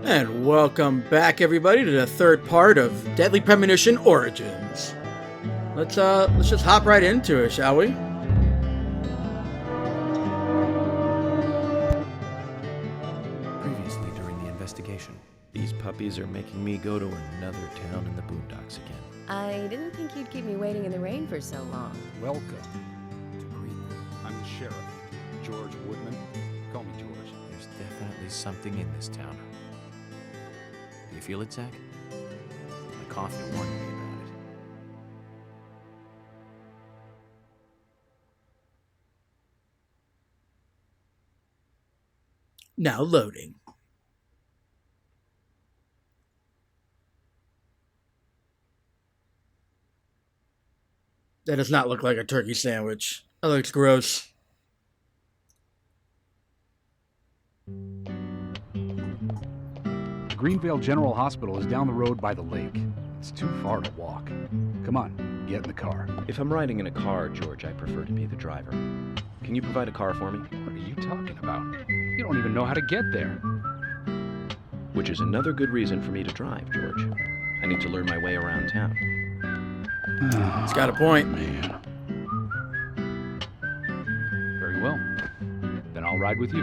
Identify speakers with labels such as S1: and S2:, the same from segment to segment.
S1: And welcome back, everybody, to the third part of Deadly Premonition Origins. Let's just hop right into it, shall we?
S2: Previously during the investigation, these puppies are making me go to another town in the boondocks again.
S3: I didn't think you'd keep me waiting in the rain for so long.
S4: Welcome to Greenwood. I'm the sheriff, George Woodman. Call me George.
S2: There's definitely something in this town. Do you feel it, Zach? My coffee warned me about it.
S1: Now loading. That does not look like a turkey sandwich. That looks gross.
S4: The Greenvale General Hospital is down the road by the lake. It's too far to walk. Come on, get in the car.
S5: If I'm riding in a car, George, I prefer to be the driver. Can you provide a car for me?
S4: What are you talking about? You don't even know how to get there.
S5: Which is another good reason for me to drive, George. I need to learn my way around town.
S1: It's got a point.
S4: Man. Very well. Then I'll ride with you.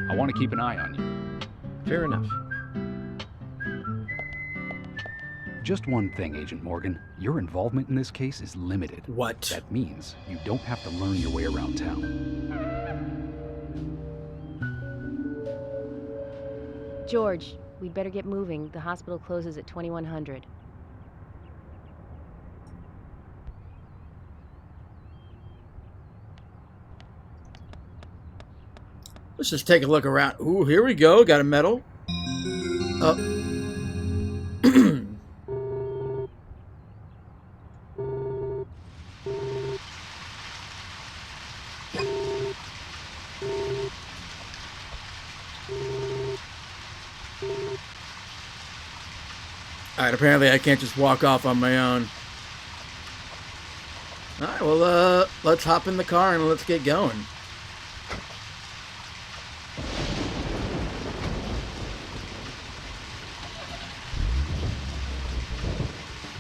S4: I want to keep an eye on you.
S5: Fair enough.
S4: Just one thing, Agent Morgan. Your involvement in this case is limited.
S1: What?
S4: That means you don't have to learn your way around town.
S3: George, we'd better get moving. The hospital closes at 2100.
S1: Let's just take a look around. Ooh, here we go. Got a medal. Oh. Alright, apparently I can't just walk off on my own. Alright, well, let's hop in the car and let's get going.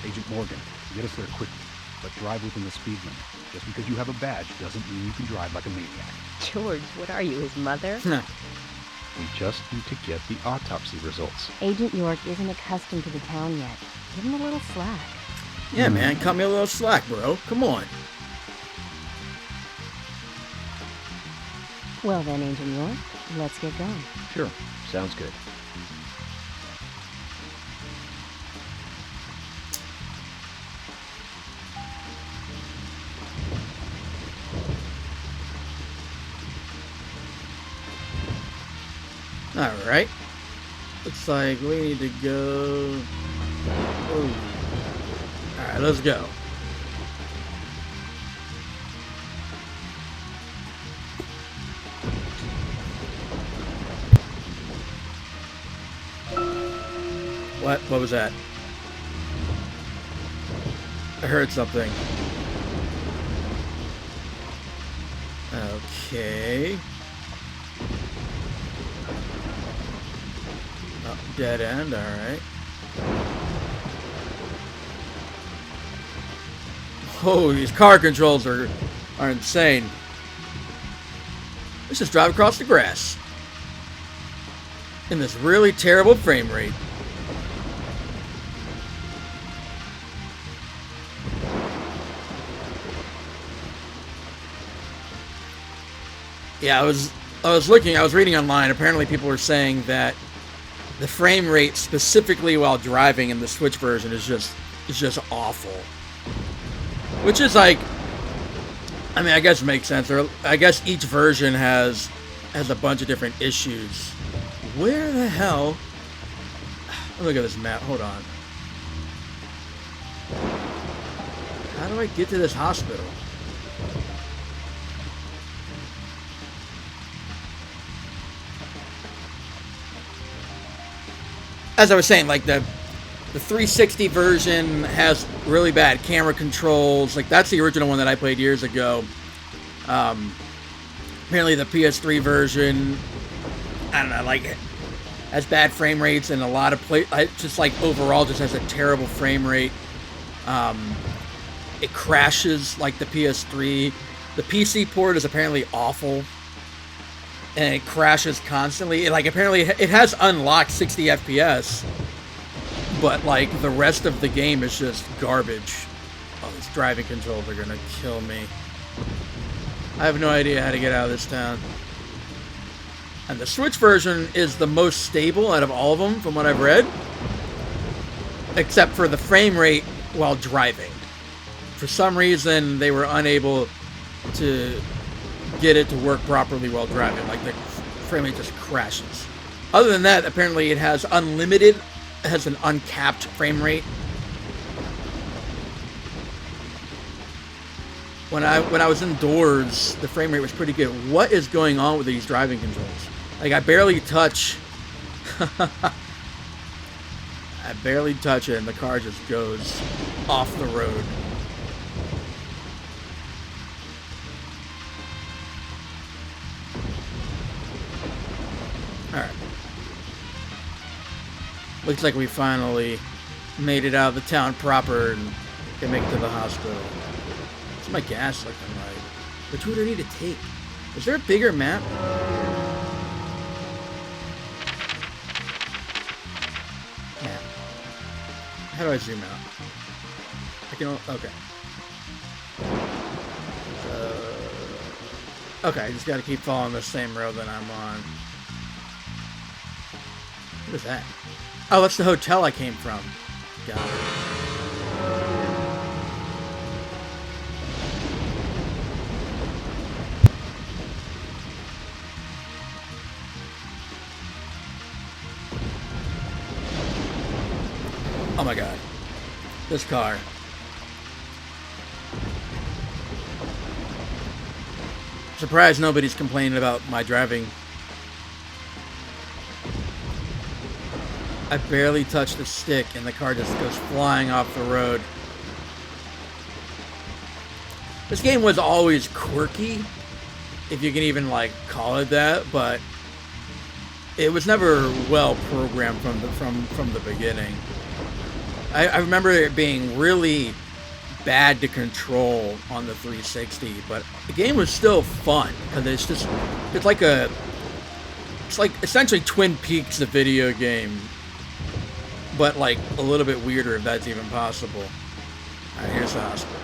S4: Agent Morgan, get us there quickly, but drive within the speed limit. Just because you have a badge doesn't mean you can drive like a maniac.
S3: George, what are you, his mother?
S4: We just need to get the autopsy results.
S3: Agent York isn't accustomed to the town yet. Give him a little slack.
S1: Yeah, man, cut me a little slack, bro. Come on.
S3: Well then, Agent York, let's get going.
S5: Sure, sounds good.
S1: Alright. Looks like we need to go... Alright, let's go. What? What was that? I heard something. Okay. Oh, dead end, alright. Oh, these car controls are insane. Let's just drive across the grass. In this really terrible frame rate. Yeah, I was reading online. Apparently people were saying that the frame rate specifically while driving in the Switch version is just awful. Which is like, I mean, I guess it makes sense. Or I guess each version has a bunch of different issues. Where the hell? Look at this map. Hold on. How do I get to this hospital? As I was saying, like the 360 version has really bad camera controls. Like that's the original one that I played years ago. Apparently the PS3 version, I don't know, like has bad frame rates, and a lot of just like overall just has a terrible frame rate. It crashes like the PS3. The PC port is apparently awful, and it crashes constantly. Apparently it has unlocked 60 FPS, but like the rest of the game is just garbage. Oh, these driving controls are gonna kill me. I have no idea how to get out of this town. And the Switch version is the most stable out of all of them, from what I've read. Except for the frame rate while driving. For some reason, they were unable to get it to work properly while driving. Like, the frame rate just crashes. Other than that, apparently it has unlimited, it has an uncapped frame rate. When I was indoors, the frame rate was pretty good. What is going on with these driving controls? Like, I barely touch. I barely touch it, and the car just goes off the road. Alright. Looks like we finally made it out of the town proper and can make it to the hospital. What's my gas looking like? Which route do I need to take? Is there a bigger map? Map. How do I zoom out? I can. Okay. Okay, I just gotta keep following the same road that I'm on. What is that? Oh, that's the hotel I came from. Got it. Oh my god. This car. Surprised nobody's complaining about my driving. I barely touch the stick and the car just goes flying off the road. This game was always quirky, if you can even like call it that, but it was never well programmed from the beginning. I remember it being really bad to control on the 360, but the game was still fun because it's like essentially Twin Peaks, the video game, but like a little bit weirder, if that's even possible. Alright, here's the hospital.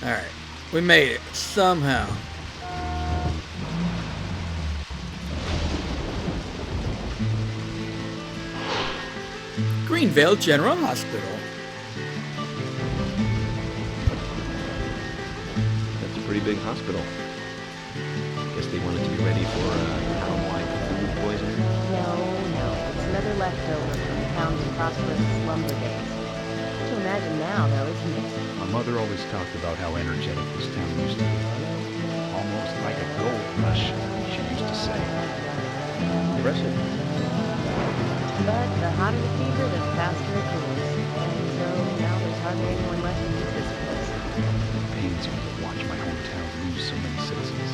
S1: Alright, we made it somehow. Greenvale General Hospital.
S5: That's a pretty big hospital. Guess they wanted to be ready for town-wide food poisoning.
S3: No. It's another leftover from the town's prosperous lumber days. Hard to imagine now, though, isn't it?
S4: My mother always talked about how energetic this town used to be. Almost like a gold rush, she used to say.
S5: Impressive.
S3: But the hotter the fever, the faster it cools. And so now there's hardly anyone left to use this place.
S4: It pains me to watch my hometown lose so many citizens.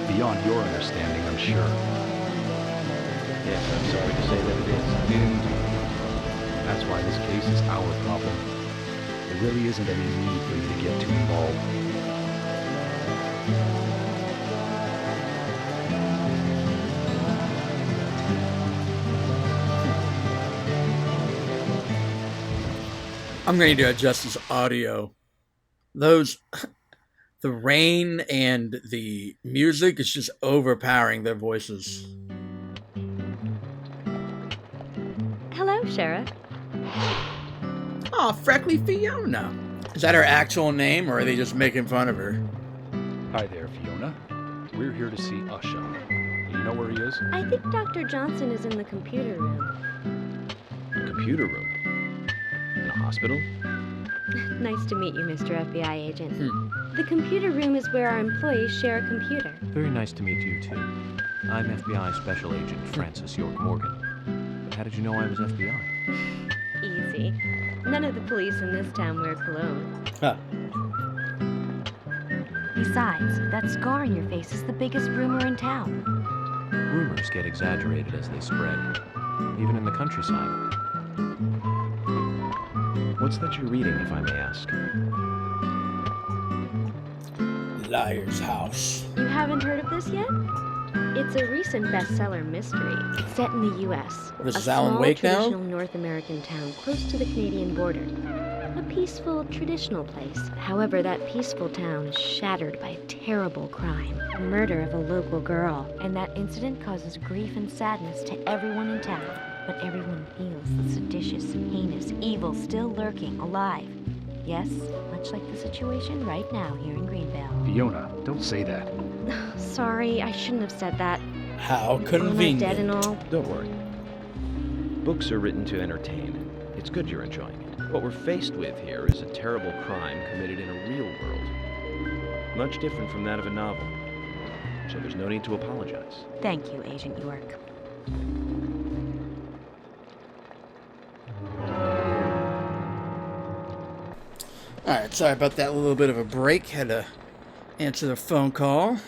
S4: Beyond your understanding, I'm sure.
S5: Yes, I'm sorry to say that it is.
S4: That's why this case is our problem. There really isn't any need for you to get too involved.
S1: I'm going to adjust this audio. The rain and the music is just overpowering their voices.
S3: Hello, Sheriff.
S1: Oh, Freckly Fiona. Is that her actual name, or are they just making fun of her?
S4: Hi there, Fiona. We're here to see Usha. Do you know where he is?
S6: I think Dr. Johnson is in the computer room.
S5: Computer room? In a hospital?
S6: Nice to meet you, Mr. FBI agent. The computer room is where our employees share a computer.
S2: Very nice to meet you, too. I'm FBI Special Agent Francis York Morgan. But how did you know I was FBI?
S6: Easy. None of the police in this town wear cologne.
S1: Huh.
S7: Besides, that scar on your face is the biggest rumor in town.
S2: Rumors get exaggerated as they spread, even in the countryside.
S5: What's that you're reading, if I may ask?
S1: Liar's House.
S6: You haven't heard of this yet? It's a recent bestseller mystery. It's set in the U.S.
S1: This
S6: a
S1: is Alan
S6: small,
S1: Wake now?
S6: traditional North American town close to the Canadian border. A peaceful, traditional place. However, that peaceful town is shattered by a terrible crime. The murder of a local girl.
S7: And that incident causes grief and sadness to everyone in town. But everyone feels the seditious, heinous evil still lurking, alive. Yes, much like the situation right now here in Greenvale.
S4: Fiona, don't say that.
S6: Sorry, I shouldn't have said that.
S1: How
S6: Am I
S1: convenient.
S6: dead and all?
S5: Don't worry. Books are written to entertain. It's good you're enjoying it. What we're faced with here is a terrible crime committed in a real world. Much different from that of a novel. So there's no need to apologize.
S7: Thank you, Agent York.
S1: Alright, sorry about that little bit of a break. Had to answer the phone call.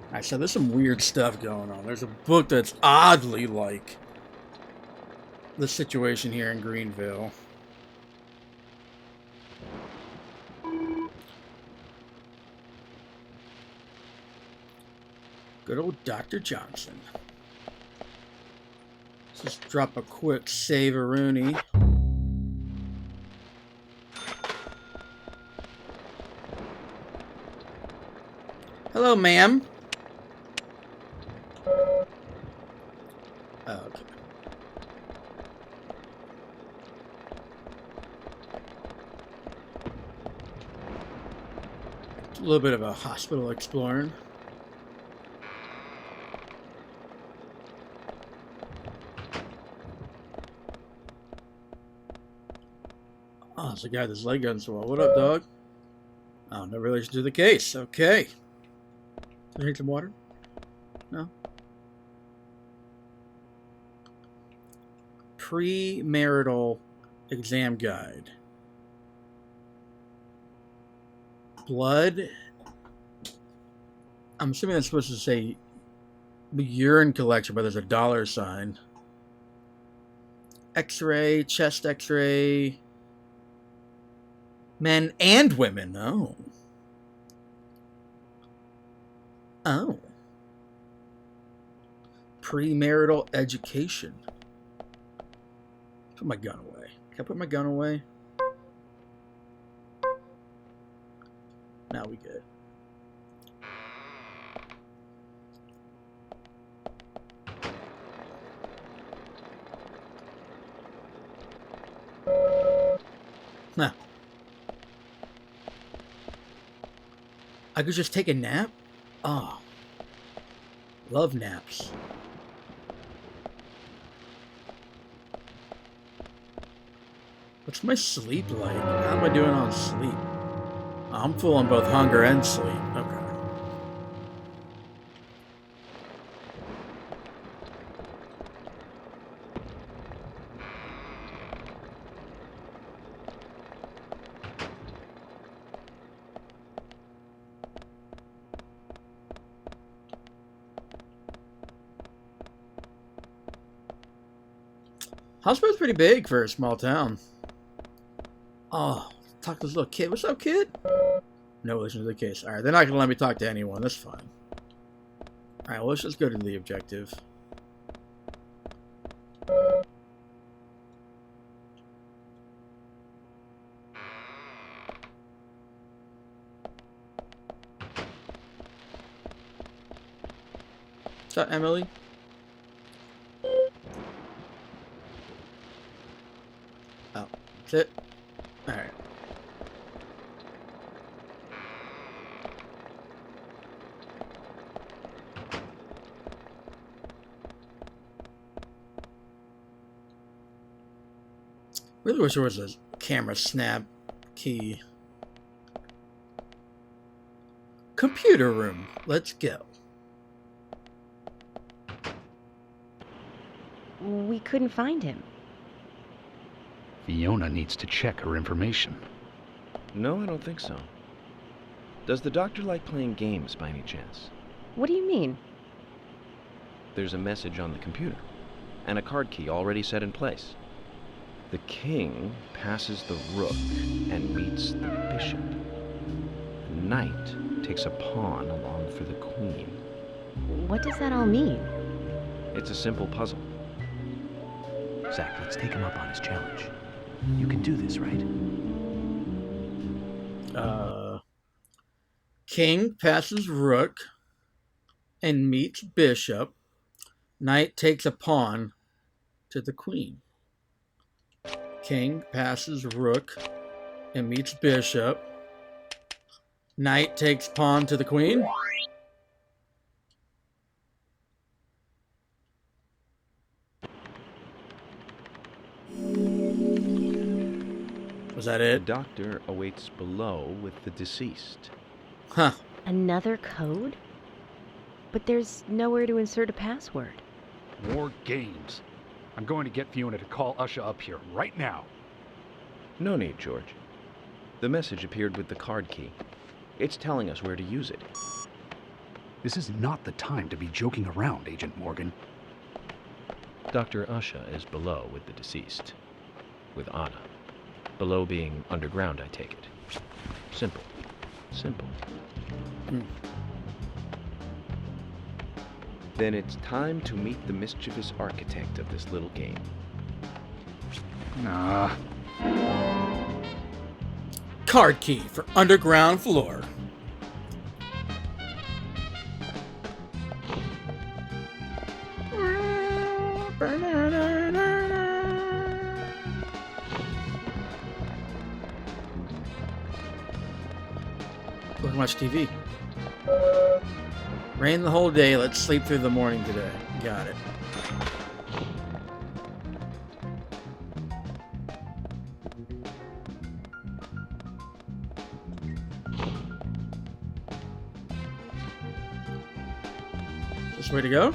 S1: Alright, so there's some weird stuff going on. There's a book that's oddly like the situation here in Greenville. Good old Dr. Johnson. Let's just drop a quick save-a-rooney. Hello, ma'am. Oh, okay. A little bit of a hospital exploring. Oh, it's a guy with his leg guns. Well, what up, dog? Oh, no relation to the case. Okay. Can I drink some water? No? Premarital exam guide. Blood. I'm assuming that's supposed to say urine collection, but there's a dollar sign. X-ray, chest X-ray. Men and women. Oh. Oh. Premarital education. Put my gun away. Can I put my gun away? Now we good. Nah. I could just take a nap? Oh. Love naps. What's my sleep like? How am I doing on sleep? I'm full on both hunger and sleep. Okay. Hospital's pretty big for a small town. Oh, talk to this little kid. What's up, kid? No relation to the case. Alright, they're not going to let me talk to anyone. That's fine. Alright, well, let's just go to the objective. What's up, Emily? Oh, that's it? Alright. Really wish there was a camera snap key. Computer room. Let's go.
S3: We couldn't find him.
S4: Fiona needs to check her information.
S5: No, I don't think so. Does the doctor like playing games by any chance?
S3: What do you mean?
S5: There's a message on the computer, and a card key already set in place. The king passes the rook and meets the bishop. The knight takes a pawn along for the queen.
S3: What does that all mean?
S5: It's a simple puzzle.
S2: Zach, let's take him up on his challenge. You can do this, right?
S1: King passes rook and meets bishop. Knight takes a pawn to the queen. King passes rook and meets bishop. Knight takes pawn to the queen. Was that
S5: The
S1: it?
S5: doctor awaits below with the deceased.
S1: Huh.
S3: Another code? But there's nowhere to insert a password.
S4: More games. I'm going to get Fiona to call Usha up here right now.
S5: No need, George. The message appeared with the card key. It's telling us where to use it.
S4: This is not the time to be joking around, Agent Morgan.
S5: Dr. Usha is below with the deceased. With Anna. Below being underground, I take it. Simple. Simple. Then it's time to meet the mischievous architect of this little game.
S4: Nah.
S1: Card key for underground floor. Go and watch TV. Rain the whole day, let's sleep through the morning today. Got it. Is this the way to go?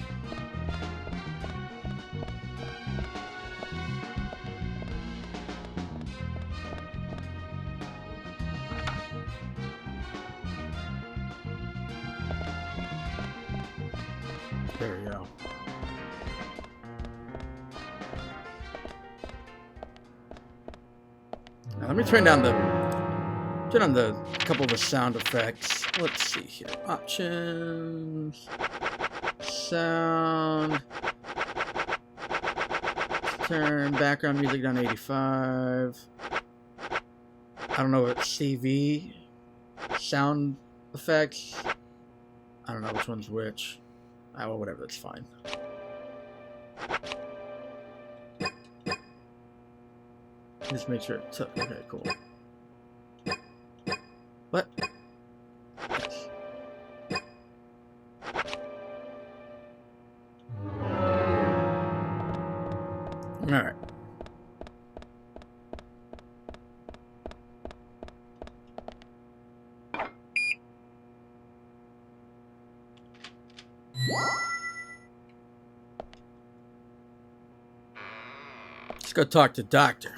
S1: There we go. Now let me turn on the couple of the sound effects. Let's see here. Options. Sound. Turn background music down to 85. I don't know if it's CV. Sound effects. I don't know which one's which. Well, whatever, that's fine. Just make sure it's up. Okay, cool. What? Yes. Alright. Let's go talk to Doctor.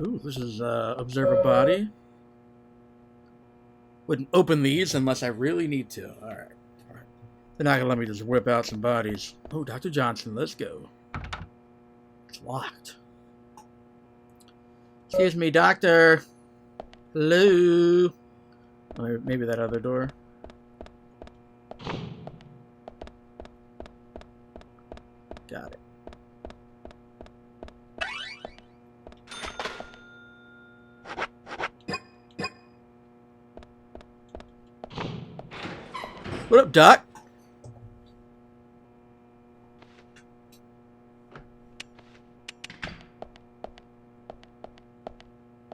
S1: Ooh, this is observer body. Wouldn't open these unless I really need to. Alright. They're not gonna let me just whip out some bodies. Oh, Dr. Johnson, let's go. It's locked. Excuse me, doctor. Hello. Oh, maybe that other door. Got it. What up, Doc?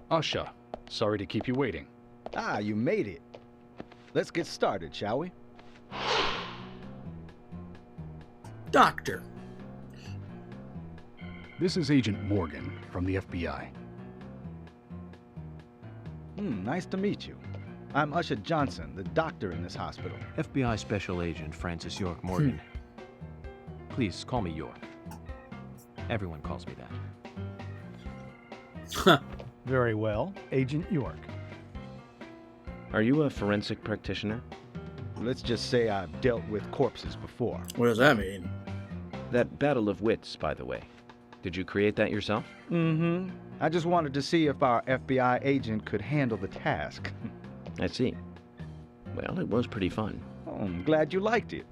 S4: Usha, sorry to keep you waiting.
S8: Ah, you made it. Let's get started, shall we?
S1: Doctor.
S4: This is Agent Morgan from the FBI.
S8: Nice to meet you. I'm Usher Johnson, the doctor in this hospital.
S2: FBI Special Agent Francis York Morgan. Please call me York. Everyone calls me that.
S4: Very well, Agent York.
S5: Are you a forensic practitioner?
S8: Let's just say I've dealt with corpses before.
S1: What does that mean?
S5: That battle of wits, by the way. Did you create that yourself?
S8: Mm-hmm. I just wanted to see if our FBI agent could handle the task.
S5: I see. Well, it was pretty fun.
S8: Oh, I'm glad you liked it.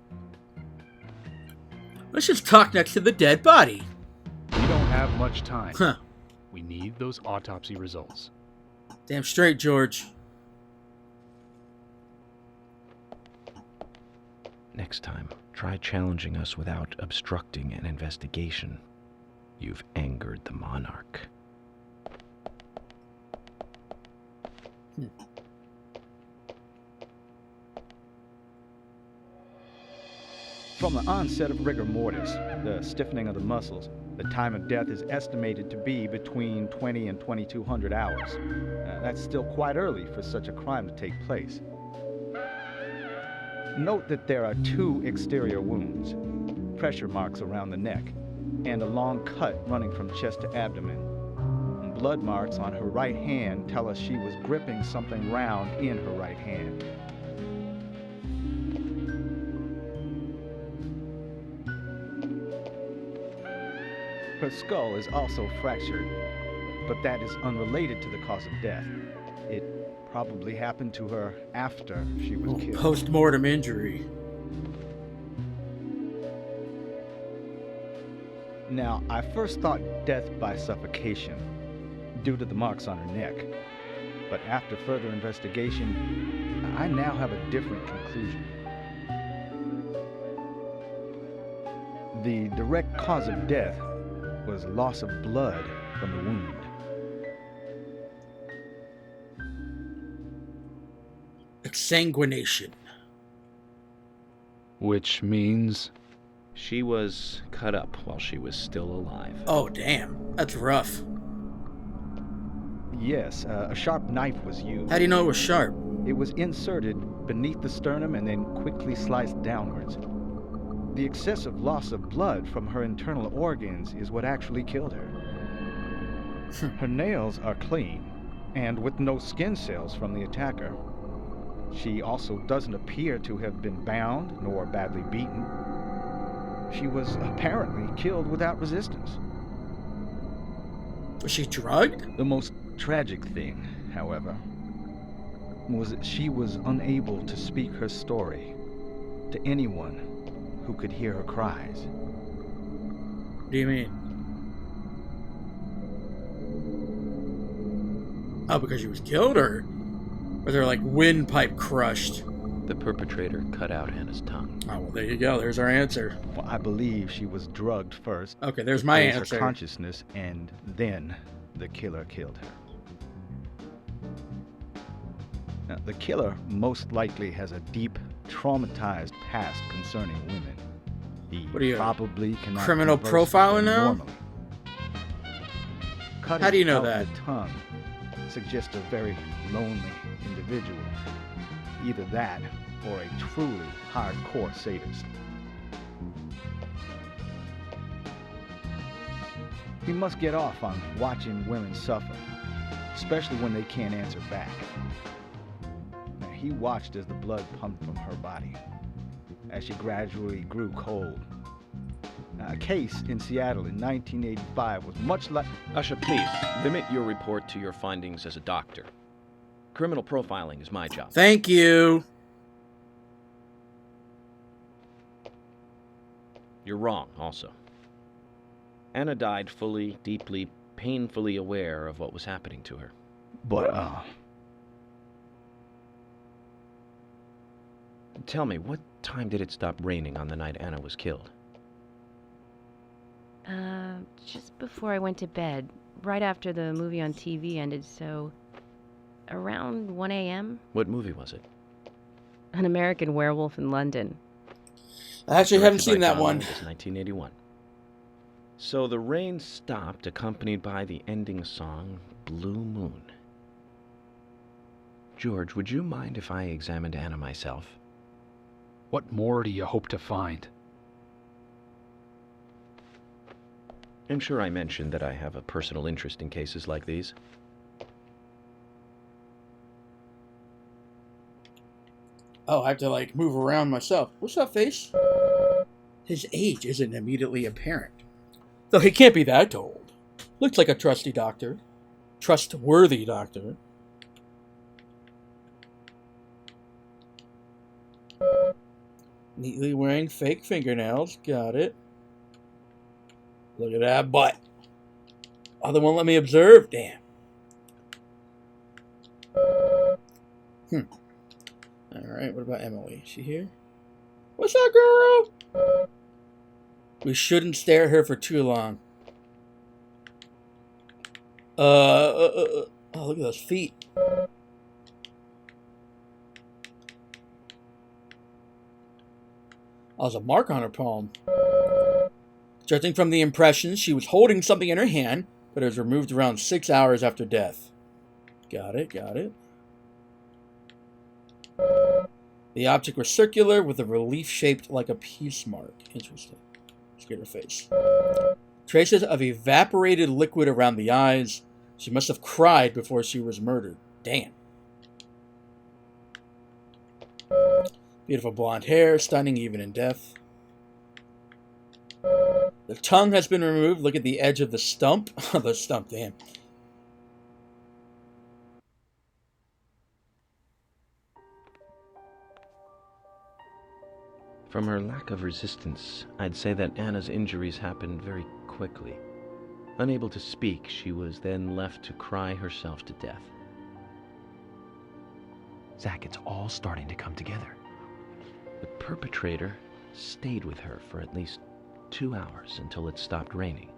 S1: Let's just talk next to the dead body.
S4: We don't have much time.
S1: Huh.
S4: We need those autopsy results.
S1: Damn straight, George.
S5: Next time, try challenging us without obstructing an investigation. You've angered the monarch.
S8: From the onset of rigor mortis, the stiffening of the muscles, the time of death is estimated to be between 20 and 2200 hours. That's still quite early for such a crime to take place. Note that there are 2 exterior wounds, pressure marks around the neck, and a long cut running from chest to abdomen. Blood marks on her right hand tell us she was gripping something round in her right hand. Her skull is also fractured, but that is unrelated to the cause of death. It probably happened to her after she was killed.
S1: Post-mortem injury.
S8: Now, I first thought death by suffocation, due to the marks on her neck. But after further investigation, I now have a different conclusion. The direct cause of death was loss of blood from the wound.
S1: Exsanguination.
S4: Which means...
S5: She was cut up while she was still alive.
S1: Oh, damn. That's rough.
S8: Yes, a sharp knife was used.
S1: How do you know it was sharp?
S8: It was inserted beneath the sternum and then quickly sliced downwards. The excessive loss of blood from her internal organs is what actually killed her. Her nails are clean, and with no skin cells from the attacker. She also doesn't appear to have been bound nor badly beaten. She was apparently killed without resistance.
S1: Was she drugged?
S8: The most tragic thing, however, was that she was unable to speak her story to anyone who could hear her cries.
S1: What do you mean? Oh, because she was killed, or was her, like, windpipe crushed?
S5: The perpetrator cut out Hannah's tongue.
S1: Oh, well, there you go. There's our answer.
S8: Well, I believe she was drugged first.
S1: Okay, there's my
S8: raised
S1: answer.
S8: her consciousness, and then the killer killed her. Now, the killer most likely has a deep, traumatized past concerning women. He
S1: What are you,
S8: probably cannot
S1: criminal
S8: converse with
S1: profiling
S8: them
S1: now?
S8: normally. Cutting
S1: How do you know
S8: out
S1: that?
S8: the tongue suggests a very lonely individual. Either that, or a truly hardcore sadist. He must get off on watching women suffer, especially when they can't answer back. Now, he watched as the blood pumped from her body, as she gradually grew cold. Now, a case in Seattle in 1985 was much like...
S5: Usher, please, limit your report to your findings as a doctor. Criminal profiling is my job.
S1: Thank you.
S5: You're wrong, also. Anna died fully, deeply, painfully aware of what was happening to her.
S8: But,
S5: Tell me, what time did it stop raining on the night Anna was killed?
S3: Just before I went to bed, right after the movie on TV ended, so around 1 a.m.
S5: What movie was it?
S3: An American Werewolf in London.
S1: I actually haven't
S5: Directed
S1: seen
S5: by
S1: that
S5: John
S1: one.
S5: Landis, 1981. So the rain stopped, accompanied by the ending song, Blue Moon. George, would you mind if I examined Anna myself?
S4: What more do you hope to find?
S5: I'm sure I mentioned that I have a personal interest in cases like these.
S1: Oh, I have to, like, move around myself. What's up, face? His age isn't immediately apparent. Though he can't be that old. Looks like a trusty doctor. Trustworthy doctor. Neatly wearing fake fingernails. Got it. Look at that butt. Oh, they won't let me observe? Damn. Alright, what about Emily? Is she here? What's up, girl? We shouldn't stare at her for too long. Oh, look at those feet. Oh, there's a mark on her palm. Judging from the impressions, she was holding something in her hand, but it was removed around 6 hours after death. Got it, got it. The object was circular with a relief shaped like a peace mark. Interesting. Let's get her face. Traces of evaporated liquid around the eyes. She must have cried before she was murdered. Damn. Beautiful blonde hair, stunning even in death. The tongue has been removed. Look at the edge of the stump. The stump, damn.
S5: From her lack of resistance, I'd say that Anna's injuries happened very quickly. Unable to speak, she was then left to cry herself to death.
S2: Zach, it's all starting to come together.
S5: The perpetrator stayed with her for at least 2 hours until it stopped raining.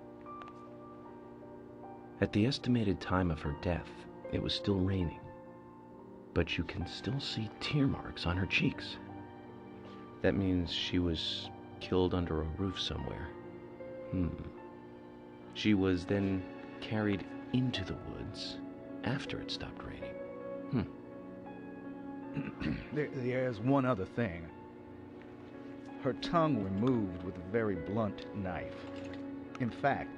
S5: At the estimated time of her death, it was still raining, but you can still see tear marks on her cheeks. That means she was killed under a roof somewhere. She was then carried into the woods after it stopped raining.
S8: There's one other thing. Her tongue removed with a very blunt knife. In fact,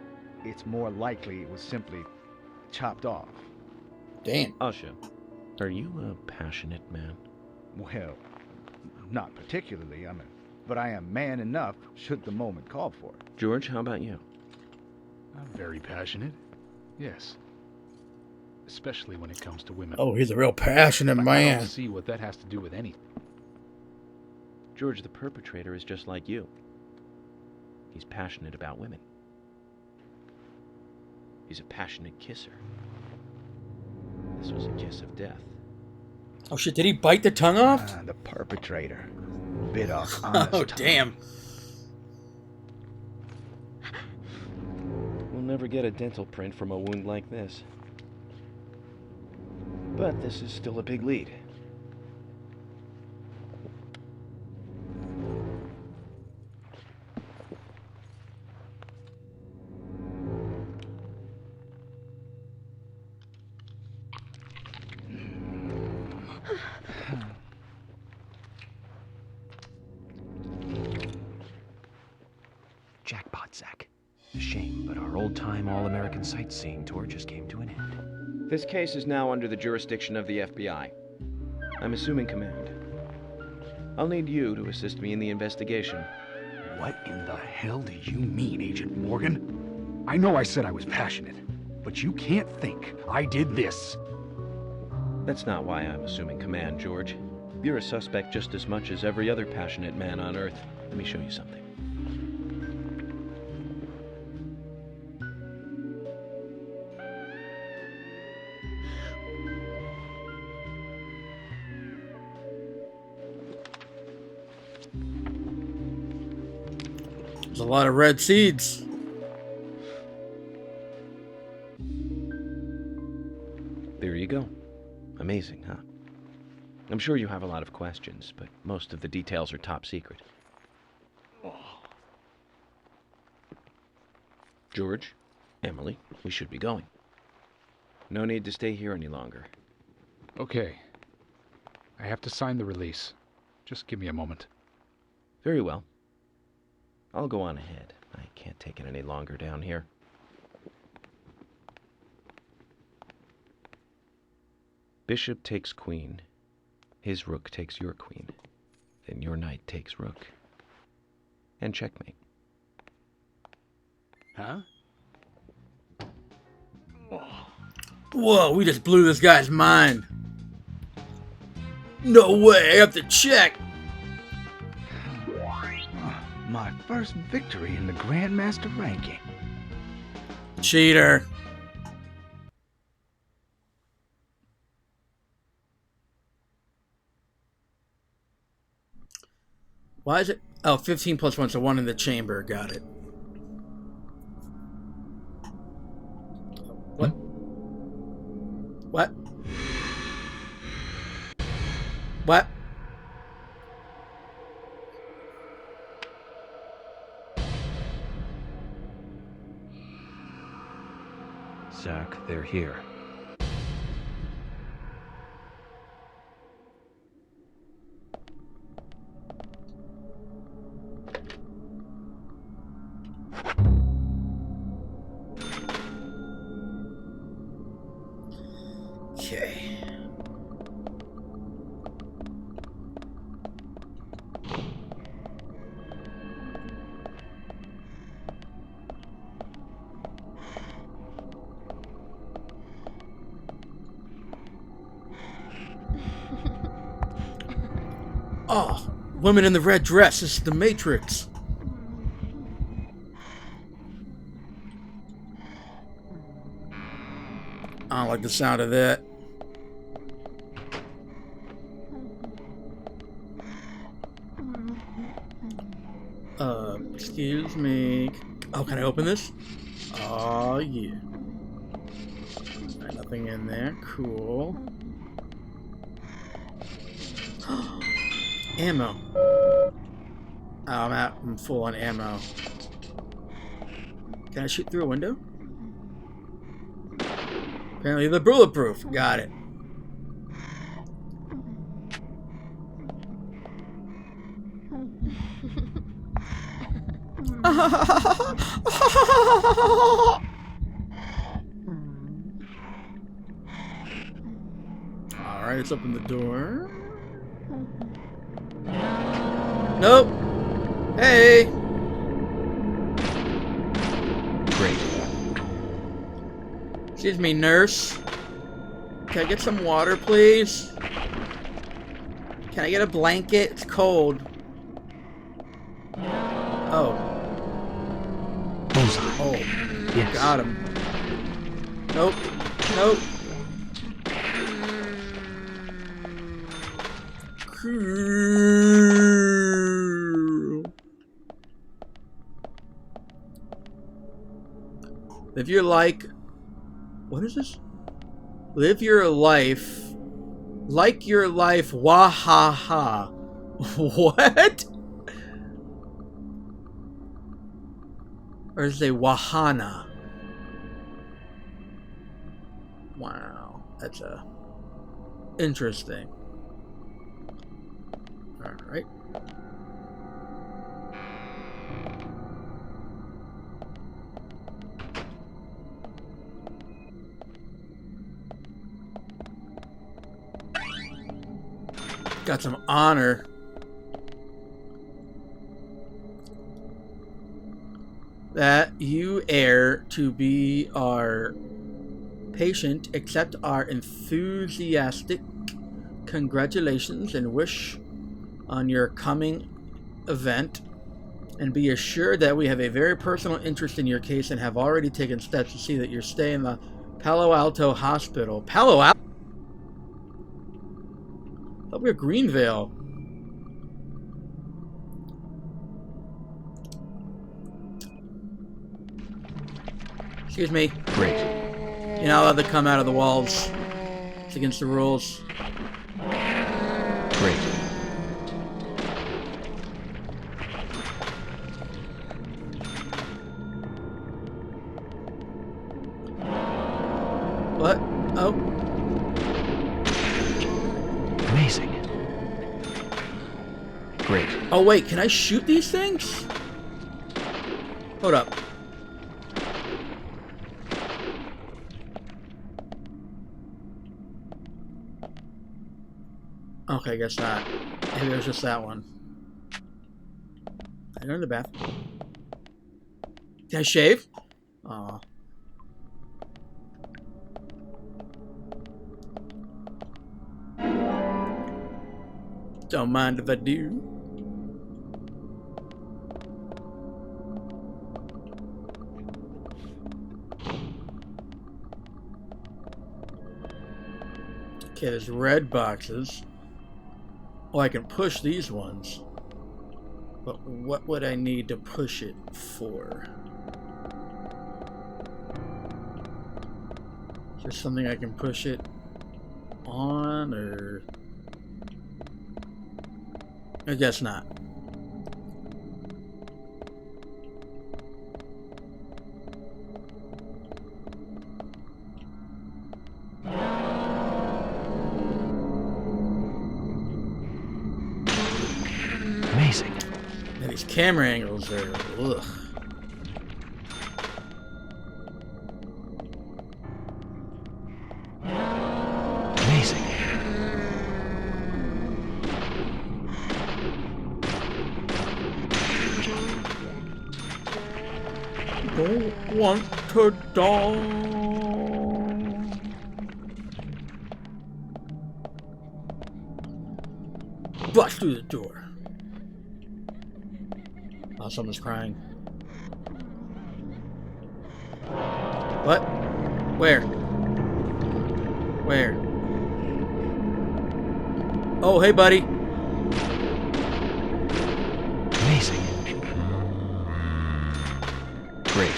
S8: it's more likely it was simply chopped off.
S1: Damn.
S5: Asha, are you a passionate man?
S8: Well, not particularly, but I am man enough should the moment call for it.
S5: George, how about you?
S4: I'm very passionate. Yes. Especially when it comes to women.
S1: Oh, he's a real passionate
S4: I
S1: man.
S4: don't see what that has to do with anything.
S5: George, the perpetrator, is just like you. He's passionate about women. He's a passionate kisser. This was a kiss of death.
S1: Oh shit, did he bite the tongue off?
S8: The perpetrator bit off Anna's
S1: Oh,
S8: tongue.
S1: damn.
S5: We'll never get a dental print from a wound like this. But this is still a big lead.
S2: Jackpot, Zach. A shame, but our old-time all-American sightseeing tour just came to an end.
S5: This case is now under the jurisdiction of the FBI. I'm assuming command. I'll need you to assist me in the investigation.
S4: What in the hell do you mean, Agent Morgan? I know I said I was passionate, but you can't think I did this.
S5: That's not why I'm assuming command, George. You're a suspect just as much as every other passionate man on Earth. Let me show you something.
S1: There's a lot of red seeds.
S5: There you go. Amazing, huh? I'm sure you have a lot of questions, but most of the details are top secret. George, Emily, we should be going. No need to stay here any longer.
S4: Okay, I have to sign the release. Just give me a moment.
S5: Very well. I'll go on ahead. I can't take it any longer down here. Bishop takes queen. His rook takes your queen. Then your knight takes rook. And checkmate.
S4: Huh?
S1: Whoa, we just blew this guy's mind. No way, I have to check.
S8: My first victory in the Grandmaster ranking.
S1: Cheater. Why is it? Oh, 15 plus 1, so 1 in the chamber. Got it. What? What? What?
S2: Zach, they're here.
S1: Okay. Oh, woman in the red dress. This is the Matrix. I don't like the sound of that. Excuse me. Oh, can I open this? Oh, yeah. Right, nothing in there. Cool. Ammo. Oh, I'm full on ammo. Can I shoot through a window? Apparently they're bulletproof. Got it. Alright, let's open the door. Nope. Hey.
S5: Great.
S1: Excuse me, nurse. Can I get some water, please? Can I get a blanket? It's cold. Oh.
S2: Bullseye.
S1: Oh.
S2: Yes.
S1: Got him. Nope. Nope. Live your like. What is this? Live your life. Like your life. Wahaha. What? Or is it Wahana? Wow. That's interesting. Alright. Got some honor. That you air to be our patient, accept our enthusiastic congratulations and wish on your coming event, and be assured that we have a very personal interest in your case and have already taken steps to see that your stay in the Palo Alto Hospital. Palo Alto? I thought we were Greenvale. Excuse me.
S5: Great.
S1: You're not allowed to come out of the walls. It's against the rules.
S5: Great.
S1: What? Oh.
S2: Amazing. Great.
S1: Oh wait, can I shoot these things? Hold up. Okay, guess not. Maybe it was just that one. I go in the bathroom. Can I shave? Aw. Don't mind if I do. Okay, there's red boxes. Oh, I can push these ones. But what would I need to push it for? Is there something I can push it on, or... I guess not.
S2: Amazing.
S1: And these camera angles are... ugh.
S2: Amazing.
S1: Don't want to die. Bust through the door. Oh, someone's crying. What? Where? Where? Oh, hey, buddy.
S2: Amazing. Great.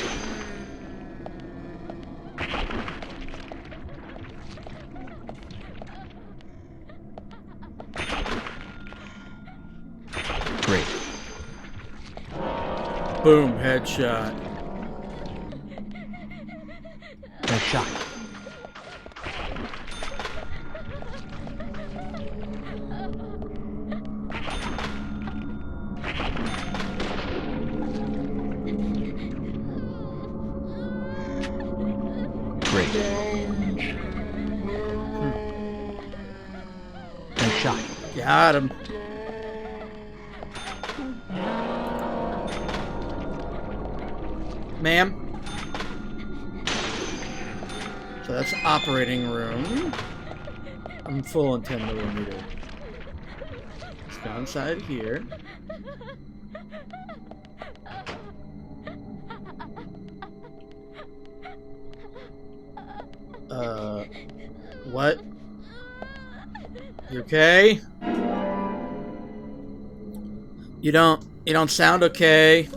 S2: Great.
S1: Boom, headshot.
S2: Nice shot. Great. Nice shot.
S1: Got him. Ma'am. So that's operating room. I'm full on 10mm. Let's go inside here. What? You okay? You don't sound okay.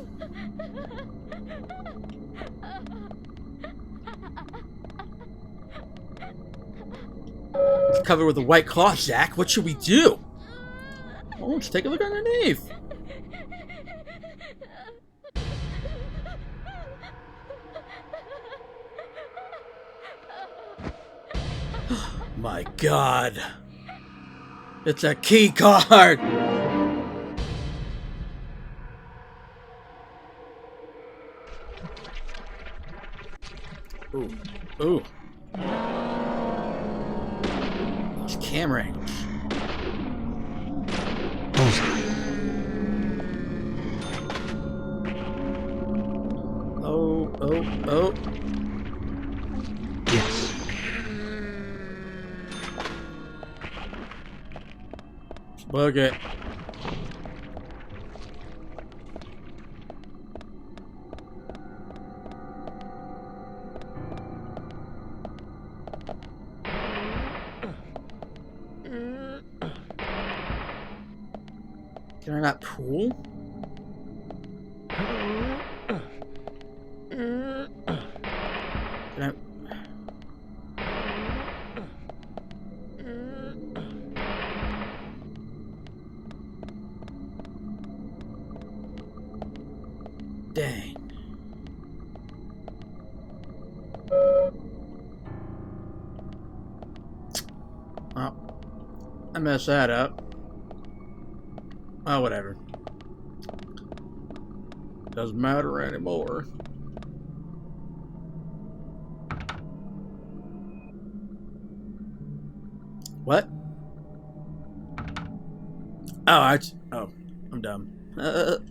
S1: It's covered with a white cloth, Zach. What should we do? Oh, let's take a look underneath. My God. It's a key card. Ooh. Ooh. Those camera angles.
S2: Bullseye.
S1: Oh, oh, oh.
S2: Yes.
S1: Bug it. Can I not pull? Can I... Dang. Oh, I messed that up. Oh, whatever. Doesn't matter anymore. What? Oh, I'm dumb. Boop.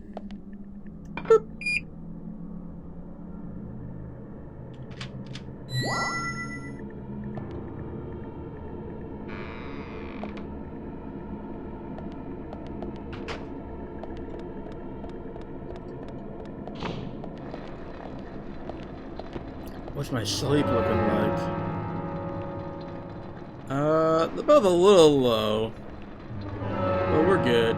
S1: What's my sleep looking like? Both a little low, but we're good.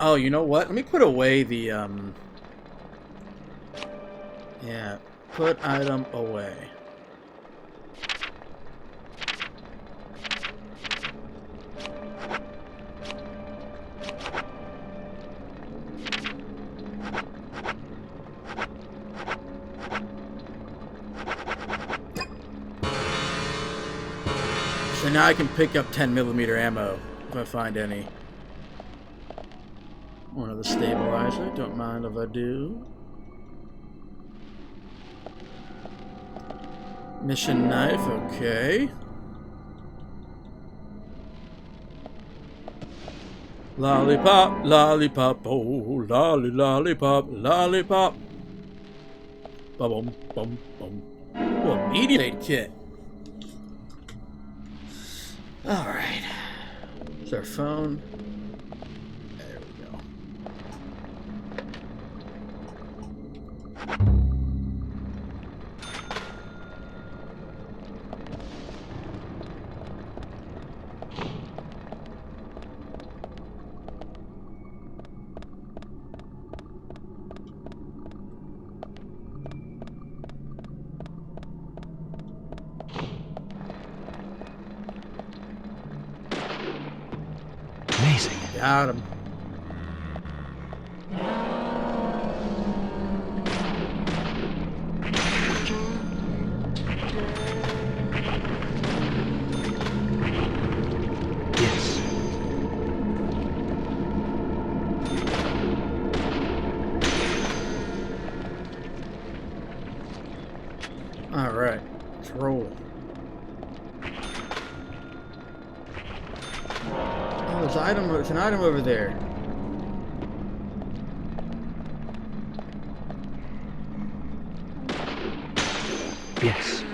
S1: Oh, you know what? Let me put away the, yeah, put item away. So now I can pick up 10mm ammo if I find any. One of the stabilizer, don't mind if I do. Mission knife, okay. Lollipop, lollipop, oh, lolly, lollipop, lollipop. Ba-bum, bum, bum. Oh, a mediate kit. Alright. Is our phone? There we go.
S2: Amazing.
S1: Got him.
S2: Yes.
S1: Alright. Let's roll. Oh, there's an item over there.
S2: Yes.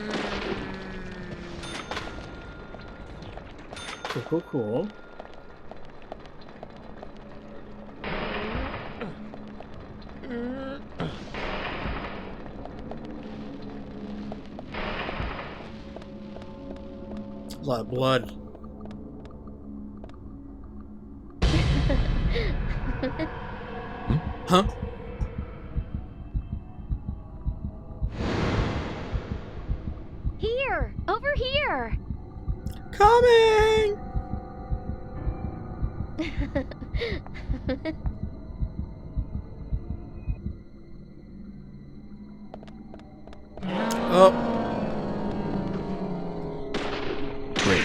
S1: Cool, cool, cool. A lot of blood. Huh?
S7: Here! Over here!
S1: Coming! Oh.
S2: Great.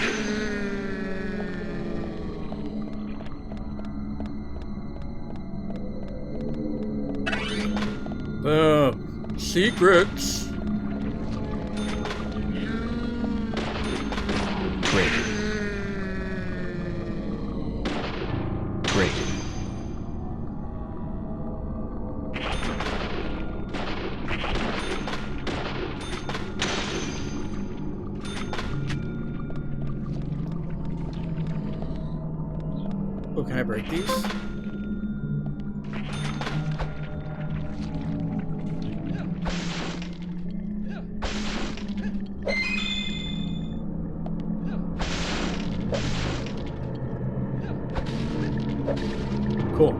S1: Secrets.
S2: Great. Great.
S1: Oh, can I break these? Cool.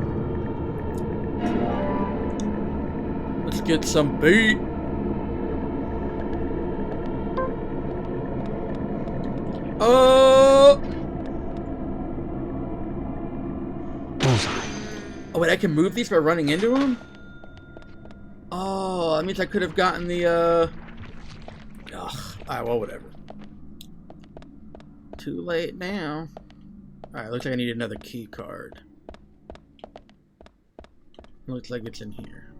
S1: Let's get some bait. Oh!
S2: Bullseye.
S1: Oh, wait, I can move these by running into them? Oh, that means I could have gotten the, Ugh. Alright, well, whatever. Too late now. Alright, looks like I need another key card. Looks like it's in here.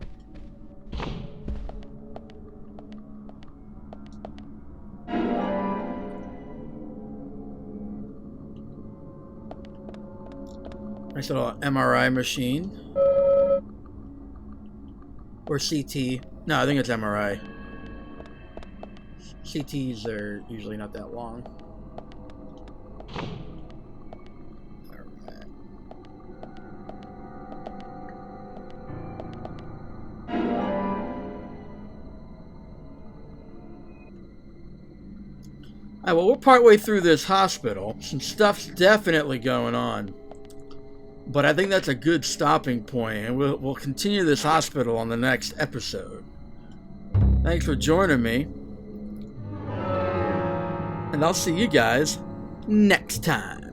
S1: Nice little MRI machine. Or CT. No, I think it's MRI. CTs are usually not that long. Alright, well, we're partway through this hospital. Some stuff's definitely going on. But I think that's a good stopping point, and we'll continue this hospital on the next episode. Thanks for joining me. And I'll see you guys next time.